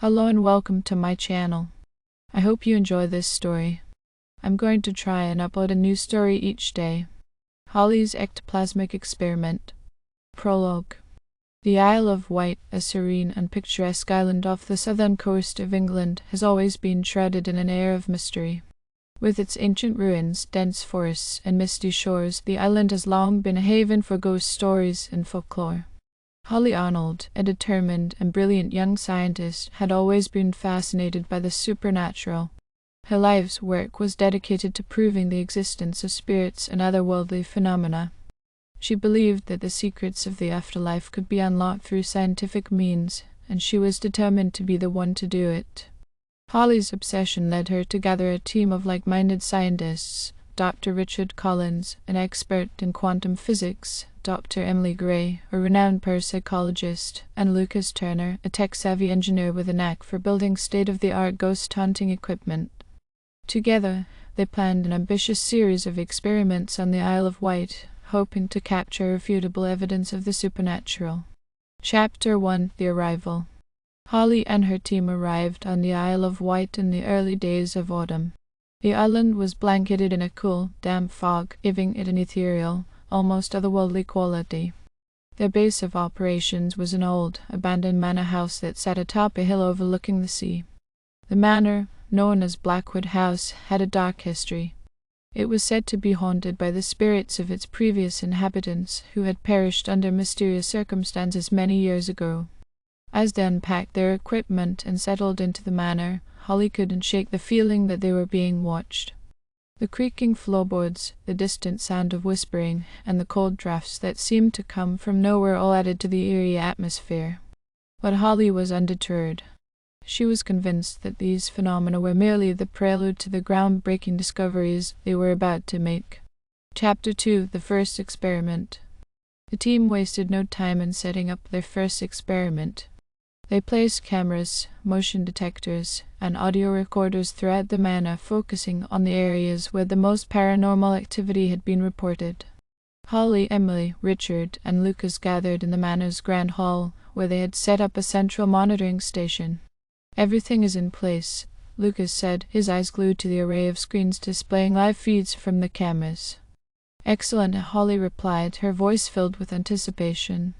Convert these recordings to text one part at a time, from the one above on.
Hello and welcome to my channel. I hope you enjoy this story. I'm going to try and upload a new story each day. Holly's Ectoplasmic Experiment. Prologue. The Isle of Wight, a serene and picturesque island off the southern coast of England, has always been shrouded in an air of mystery. With its ancient ruins, dense forests, and misty shores, the island has long been a haven for ghost stories and folklore. Holly Arnold, a determined and brilliant young scientist, had always been fascinated by the supernatural. Her life's work was dedicated to proving the existence of spirits and otherworldly phenomena. She believed that the secrets of the afterlife could be unlocked through scientific means, and she was determined to be the one to do it. Holly's obsession led her to gather a team of like-minded scientists: Dr. Richard Collins, an expert in quantum physics, Dr. Emily Gray, a renowned parapsychologist, and Lucas Turner, a tech-savvy engineer with a knack for building state-of-the-art ghost-hunting equipment. Together, they planned an ambitious series of experiments on the Isle of Wight, hoping to capture irrefutable evidence of the supernatural. Chapter 1: The Arrival. Holly and her team arrived on the Isle of Wight in the early days of autumn. The island was blanketed in a cool, damp fog, giving it an ethereal, almost otherworldly quality. Their base of operations was an old, abandoned manor house that sat atop a hill overlooking the sea. The manor, known as Blackwood House, had a dark history. It was said to be haunted by the spirits of its previous inhabitants, who had perished under mysterious circumstances many years ago. As they unpacked their equipment and settled into the manor, Holly couldn't shake the feeling that they were being watched. The creaking floorboards, the distant sound of whispering, and the cold drafts that seemed to come from nowhere all added to the eerie atmosphere. But Holly was undeterred. She was convinced that these phenomena were merely the prelude to the groundbreaking discoveries they were about to make. Chapter 2: The First Experiment. The team wasted no time in setting up their first experiment. They placed cameras, motion detectors, and audio recorders throughout the manor, focusing on the areas where the most paranormal activity had been reported. Holly, Emily, Richard, and Lucas gathered in the manor's grand hall, where they had set up a central monitoring station. "Everything is in place," Lucas said, his eyes glued to the array of screens displaying live feeds from the cameras. "Excellent," Holly replied, her voice filled with anticipation.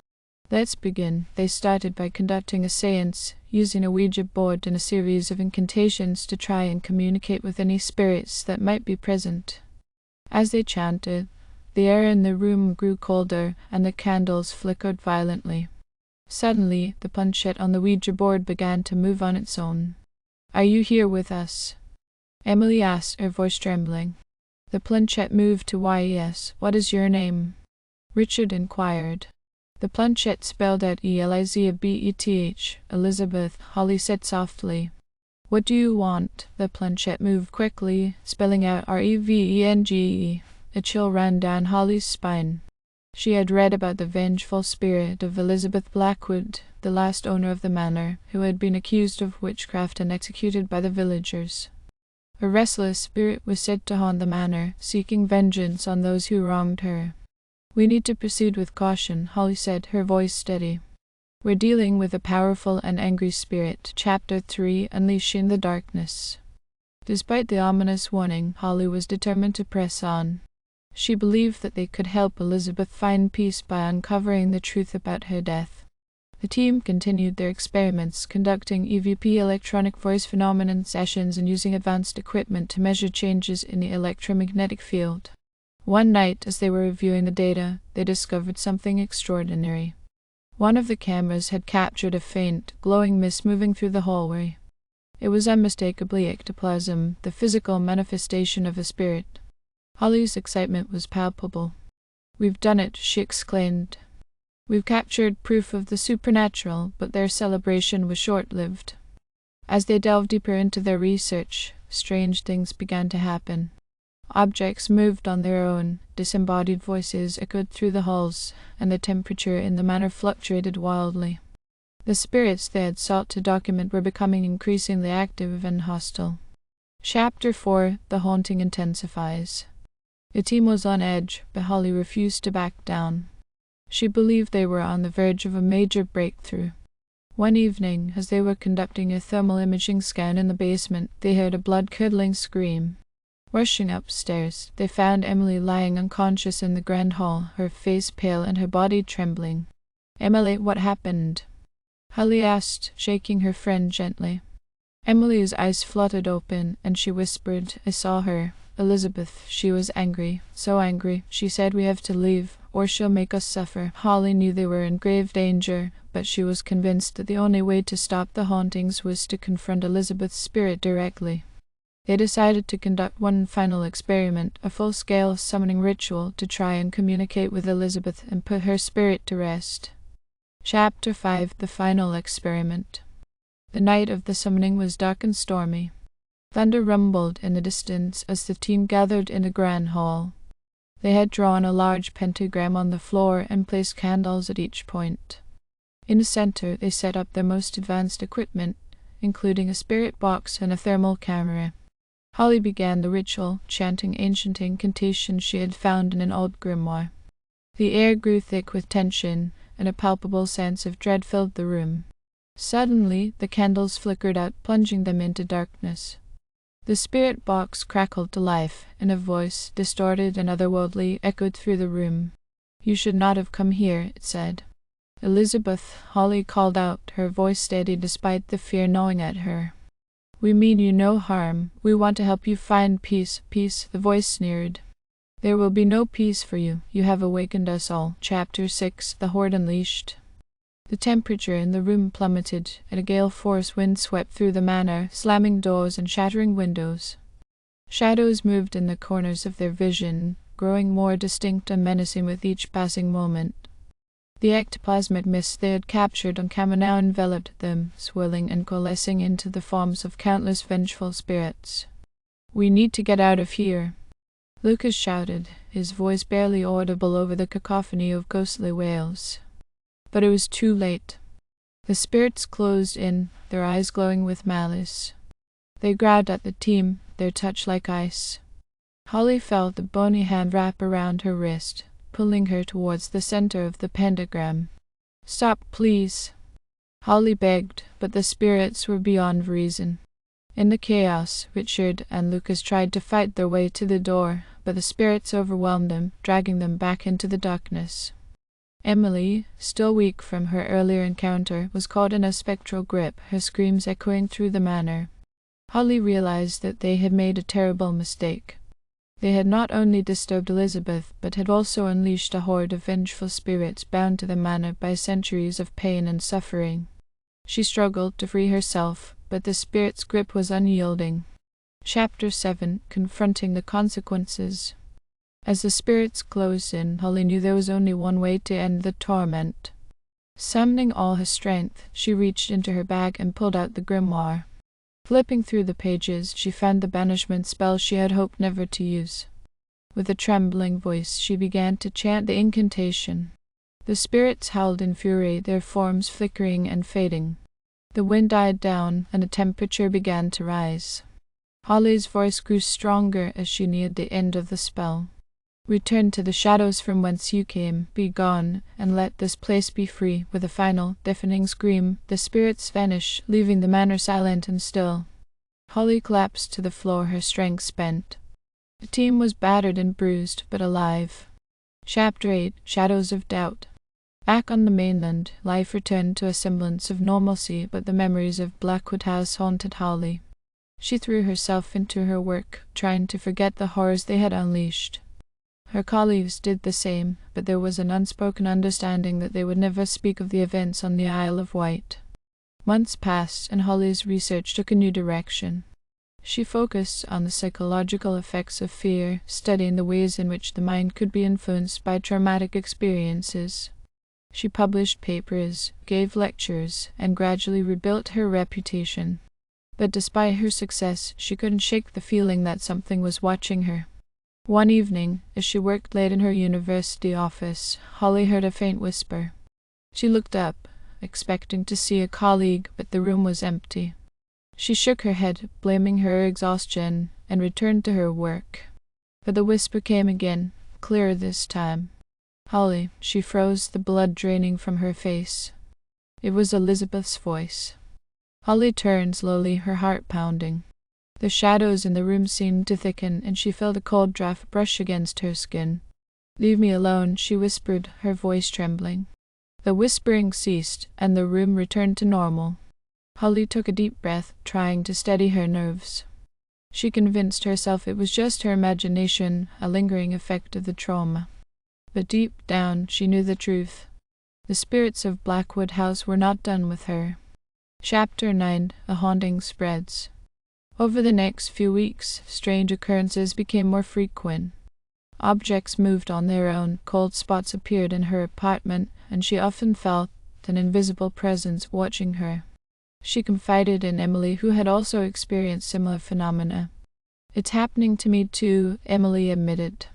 "Let's begin." They started by conducting a séance, using a Ouija board and a series of incantations to try and communicate with any spirits that might be present. As they chanted, the air in the room grew colder and the candles flickered violently. Suddenly, the planchette on the Ouija board began to move on its own. "Are you here with us?" Emily asked, her voice trembling. The planchette moved to "Yes. What is your name?" Richard inquired. The planchette spelled out Elizabeth. Elizabeth, Holly said softly. "What do you want?" The planchette moved quickly, spelling out Revenge. A chill ran down Holly's spine. She had read about the vengeful spirit of Elizabeth Blackwood, the last owner of the manor, who had been accused of witchcraft and executed by the villagers. A restless spirit was said to haunt the manor, seeking vengeance on those who wronged her. "We need to proceed with caution," Holly said, her voice steady. "We're dealing with a powerful and angry spirit." Chapter 3: Unleashing the Darkness. Despite the ominous warning, Holly was determined to press on. She believed that they could help Elizabeth find peace by uncovering the truth about her death. The team continued their experiments, conducting EVP electronic voice phenomenon sessions and using advanced equipment to measure changes in the electromagnetic field. One night, as they were reviewing the data, they discovered something extraordinary. One of the cameras had captured a faint, glowing mist moving through the hallway. It was unmistakably ectoplasm, the physical manifestation of a spirit. Holly's excitement was palpable. "We've done it," she exclaimed. "We've captured proof of the supernatural," but their celebration was short-lived. As they delved deeper into their research, strange things began to happen. Objects moved on their own, disembodied voices echoed through the halls, and the temperature in the manor fluctuated wildly. The spirits they had sought to document were becoming increasingly active and hostile. Chapter 4: The Haunting Intensifies. The team was on edge, but Holly refused to back down. She believed they were on the verge of a major breakthrough. One evening, as they were conducting a thermal imaging scan in the basement, they heard a blood-curdling scream. Rushing upstairs, they found Emily lying unconscious in the grand hall, her face pale and her body trembling. "Emily, what happened?" Holly asked, shaking her friend gently. Emily's eyes fluttered open, and she whispered, "I saw her. Elizabeth, she was angry, so angry. She said we have to leave, or she'll make us suffer." Holly knew they were in grave danger, but she was convinced that the only way to stop the hauntings was to confront Elizabeth's spirit directly. They decided to conduct one final experiment, a full-scale summoning ritual, to try and communicate with Elizabeth and put her spirit to rest. Chapter 5: The Final Experiment. The night of the summoning was dark and stormy. Thunder rumbled in the distance as the team gathered in the grand hall. They had drawn a large pentagram on the floor and placed candles at each point. In the center, they set up their most advanced equipment, including a spirit box and a thermal camera. Holly began the ritual, chanting ancient incantations she had found in an old grimoire. The air grew thick with tension, and a palpable sense of dread filled the room. Suddenly, the candles flickered out, plunging them into darkness. The spirit box crackled to life, and a voice, distorted and otherworldly, echoed through the room. "You should not have come here," it said. "Elizabeth," Holly called out, her voice steady despite the fear gnawing at her. "We mean you no harm. We want to help you find peace." "Peace," the voice sneered. "There will be no peace for you. You have awakened us all." Chapter 6: The Horde Unleashed. The temperature in the room plummeted, and a gale-force wind swept through the manor, slamming doors and shattering windows. Shadows moved in the corners of their vision, growing more distinct and menacing with each passing moment. The ectoplasmic mist they had captured on camera now enveloped them, swirling and coalescing into the forms of countless vengeful spirits. "We need to get out of here," Lucas shouted, his voice barely audible over the cacophony of ghostly wails. But it was too late. The spirits closed in, their eyes glowing with malice. They grabbed at the team, their touch like ice. Holly felt the bony hand wrap around her wrist, pulling her towards the center of the pentagram. "Stop, please," Holly begged, but the spirits were beyond reason. In the chaos, Richard and Lucas tried to fight their way to the door, but the spirits overwhelmed them, dragging them back into the darkness. Emily, still weak from her earlier encounter, was caught in a spectral grip, her screams echoing through the manor. Holly realized that they had made a terrible mistake. They had not only disturbed Elizabeth, but had also unleashed a horde of vengeful spirits bound to the manor by centuries of pain and suffering. She struggled to free herself, but the spirit's grip was unyielding. Chapter 7: Confronting the Consequences. As the spirits closed in, Holly knew there was only one way to end the torment. Summoning all her strength, she reached into her bag and pulled out the grimoire. Flipping through the pages, she found the banishment spell she had hoped never to use. With a trembling voice, she began to chant the incantation. The spirits howled in fury, their forms flickering and fading. The wind died down, and the temperature began to rise. Holly's voice grew stronger as she neared the end of the spell. "Return to the shadows from whence you came. Be gone, and let this place be free." With a final, deafening scream, the spirits vanished, leaving the manor silent and still. Holly collapsed to the floor, her strength spent. The team was battered and bruised, but alive. Chapter 8: Shadows of Doubt. Back on the mainland, life returned to a semblance of normalcy, but the memories of Blackwood House haunted Holly. She threw herself into her work, trying to forget the horrors they had unleashed. Her colleagues did the same, but there was an unspoken understanding that they would never speak of the events on the Isle of Wight. Months passed, and Holly's research took a new direction. She focused on the psychological effects of fear, studying the ways in which the mind could be influenced by traumatic experiences. She published papers, gave lectures, and gradually rebuilt her reputation. But despite her success, she couldn't shake the feeling that something was watching her. One evening, as she worked late in her university office, Holly heard a faint whisper. She looked up, expecting to see a colleague, but the room was empty. She shook her head, blaming her exhaustion, and returned to her work. But the whisper came again, clearer this time. "Holly," she froze, the blood draining from her face. It was Elizabeth's voice. Holly turned slowly, her heart pounding. The shadows in the room seemed to thicken, and she felt a cold draft brush against her skin. "Leave me alone," she whispered, her voice trembling. The whispering ceased, and the room returned to normal. Holly took a deep breath, trying to steady her nerves. She convinced herself it was just her imagination, a lingering effect of the trauma. But deep down, she knew the truth. The spirits of Blackwood House were not done with her. Chapter 9. A Haunting Spreads. Over the next few weeks, strange occurrences became more frequent. Objects moved on their own, cold spots appeared in her apartment, and she often felt an invisible presence watching her. She confided in Emily, who had also experienced similar phenomena. "It's happening to me too," Emily admitted.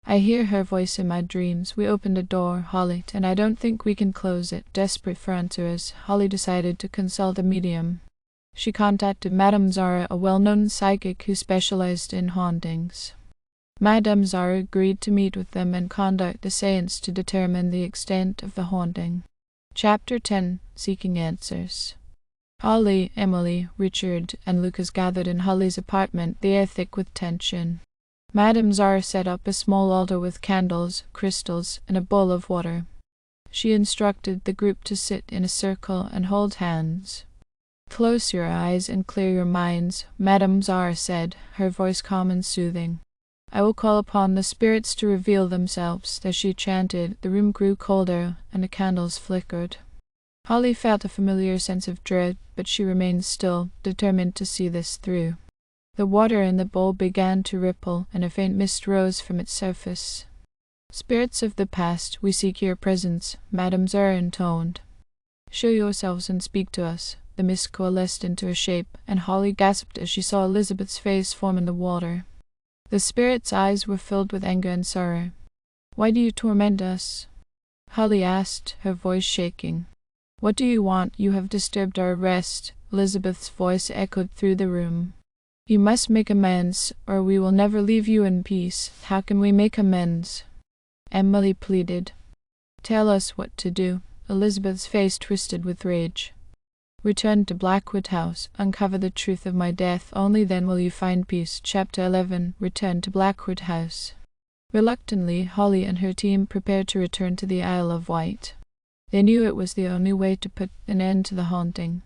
"I hear her voice in my dreams. We opened a door, Holly, and I don't think we can close it." Desperate for answers, Holly decided to consult a medium. She contacted Madame Zara, a well-known psychic who specialized in hauntings. Madame Zara agreed to meet with them and conduct a séance to determine the extent of the haunting. Chapter 10. Seeking Answers. Holly, Emily, Richard, and Lucas gathered in Holly's apartment, the air thick with tension. Madame Zara set up a small altar with candles, crystals, and a bowl of water. She instructed the group to sit in a circle and hold hands. "Close your eyes and clear your minds," Madame Zara said, her voice calm and soothing. "I will call upon the spirits to reveal themselves." As she chanted, the room grew colder, and the candles flickered. Holly felt a familiar sense of dread, but she remained still, determined to see this through. The water in the bowl began to ripple, and a faint mist rose from its surface. "Spirits of the past, we seek your presence," Madame Zara intoned. "Show yourselves and speak to us." The mist coalesced into a shape, and Holly gasped as she saw Elizabeth's face form in the water. The spirit's eyes were filled with anger and sorrow. "Why do you torment us?" Holly asked, her voice shaking. "What do you want? You have disturbed our rest." Elizabeth's voice echoed through the room. "You must make amends, or we will never leave you in peace." "How can we make amends?" Emily pleaded. "Tell us what to do." Elizabeth's face twisted with rage. "Return to Blackwood House. Uncover the truth of my death. Only then will you find peace." Chapter 11. Return to Blackwood House. Reluctantly, Holly and her team prepared to return to the Isle of Wight. They knew it was the only way to put an end to the haunting.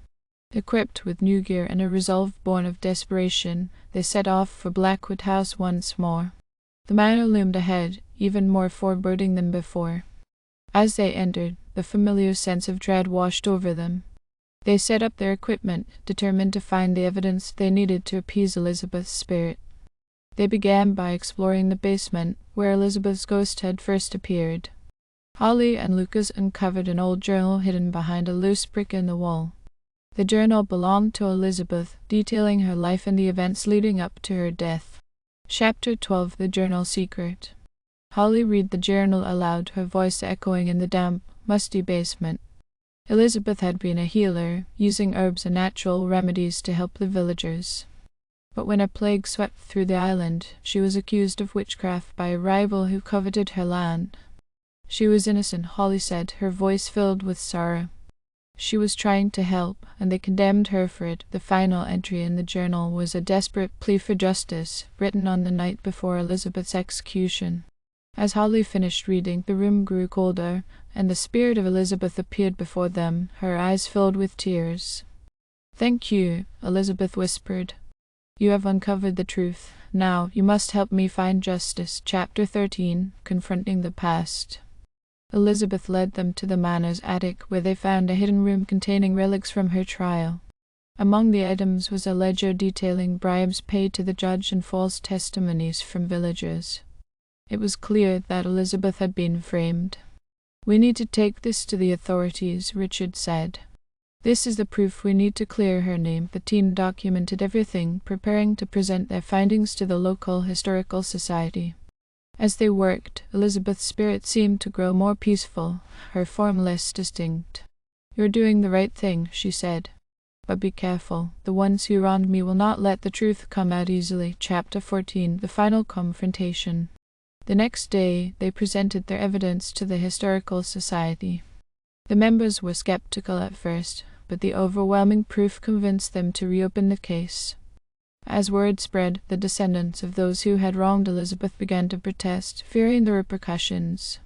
Equipped with new gear and a resolve born of desperation, they set off for Blackwood House once more. The manor loomed ahead, even more foreboding than before. As they entered, the familiar sense of dread washed over them. They set up their equipment, determined to find the evidence they needed to appease Elizabeth's spirit. They began by exploring the basement, where Elizabeth's ghost had first appeared. Holly and Lucas uncovered an old journal hidden behind a loose brick in the wall. The journal belonged to Elizabeth, detailing her life and the events leading up to her death. Chapter 12. The Journal Secret. Holly read the journal aloud, her voice echoing in the damp, musty basement. Elizabeth had been a healer, using herbs and natural remedies to help the villagers. But when a plague swept through the island, she was accused of witchcraft by a rival who coveted her land. She was innocent, Holly said, her voice filled with sorrow. She was trying to help, and they condemned her for it. The final entry in the journal was a desperate plea for justice, written on the night before Elizabeth's execution. As Holly finished reading, the room grew colder, and the spirit of Elizabeth appeared before them, her eyes filled with tears. "Thank you," Elizabeth whispered. "You have uncovered the truth. Now, you must help me find justice." Chapter 13. Confronting the Past. Elizabeth led them to the manor's attic, where they found a hidden room containing relics from her trial. Among the items was a ledger detailing bribes paid to the judge and false testimonies from villagers. It was clear that Elizabeth had been framed. "We need to take this to the authorities," Richard said. "This is the proof we need to clear her name." The team documented everything, preparing to present their findings to the local historical society. As they worked, Elizabeth's spirit seemed to grow more peaceful, her form less distinct. "You're doing the right thing," she said. "But be careful. The ones who wronged me will not let the truth come out easily." Chapter 14. The Final Confrontation. The next day, they presented their evidence to the Historical Society. The members were skeptical at first, but the overwhelming proof convinced them to reopen the case. As word spread, the descendants of those who had wronged Elizabeth began to protest, fearing the repercussions.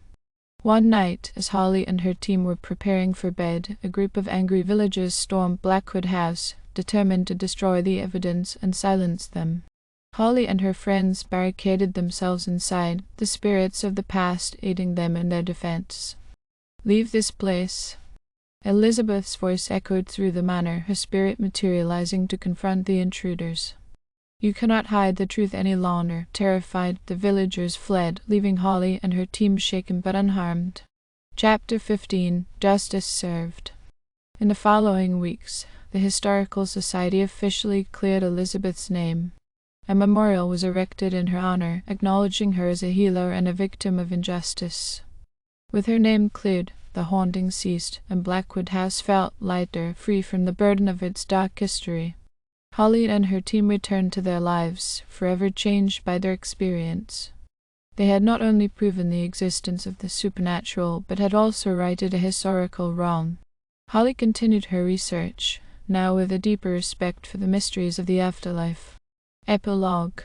One night, as Holly and her team were preparing for bed, a group of angry villagers stormed Blackwood House, determined to destroy the evidence and silence them. Holly and her friends barricaded themselves inside, the spirits of the past aiding them in their defense. "Leave this place." Elizabeth's voice echoed through the manor, her spirit materializing to confront the intruders. "You cannot hide the truth any longer." Terrified, the villagers fled, leaving Holly and her team shaken but unharmed. Chapter 15. Justice Served. In the following weeks, the Historical Society officially cleared Elizabeth's name. A memorial was erected in her honor, acknowledging her as a healer and a victim of injustice. With her name cleared, the haunting ceased, and Blackwood House felt lighter, free from the burden of its dark history. Holly and her team returned to their lives, forever changed by their experience. They had not only proven the existence of the supernatural, but had also righted a historical wrong. Holly continued her research, now with a deeper respect for the mysteries of the afterlife. Epilogue.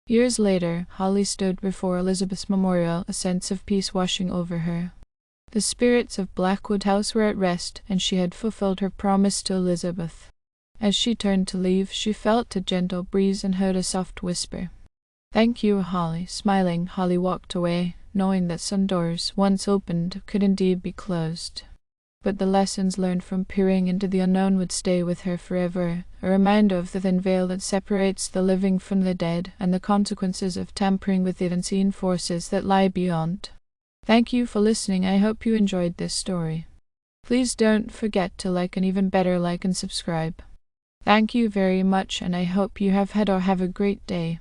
Years later, Holly stood before Elizabeth's memorial, a sense of peace washing over her. The spirits of Blackwood House were at rest, and she had fulfilled her promise to Elizabeth. As she turned to leave, she felt a gentle breeze and heard a soft whisper. "Thank you, Holly." Smiling, Holly walked away, knowing that some doors, once opened, could indeed be closed. But the lessons learned from peering into the unknown would stay with her forever, a reminder of the thin veil that separates the living from the dead, and the consequences of tampering with the unseen forces that lie beyond. Thank you for listening. I hope you enjoyed this story. Please don't forget to like, and even better, like and subscribe. Thank you very much, and I hope you have had or have a great day.